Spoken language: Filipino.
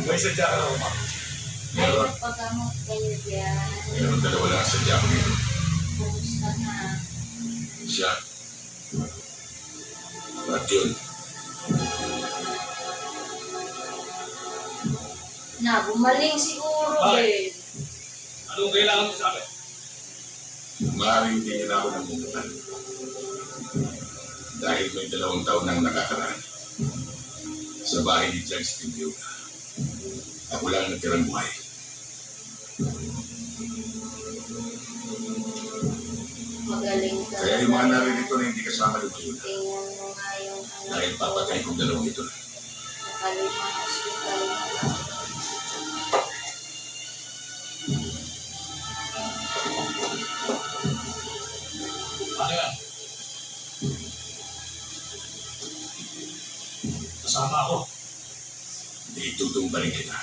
May sadya ka raw, ma. Ay, Meron. nagpagamot kayo dyan. Meron dalawa lang ang sadya ko dito. Kumusta na? Siya. At yun, Na, bumaling siguro Bakit? eh. Anong kailangan mo sa akin? maaaring hindi niya na ako namunutan. Dahil may 2 taon nang nakakaraan. Sa bahay ni Judge Tindiog. Ako lang ang natirang buhay. Magaling ka. Kaya yung mga naririto na hindi kasama lumayo na. Tingnan mo nga yung anak Dahil ko. papatay kong 2 ito. Nakalimang hospital na lang. Ano yan? Kasama ako. Hindi itutumba rin kita.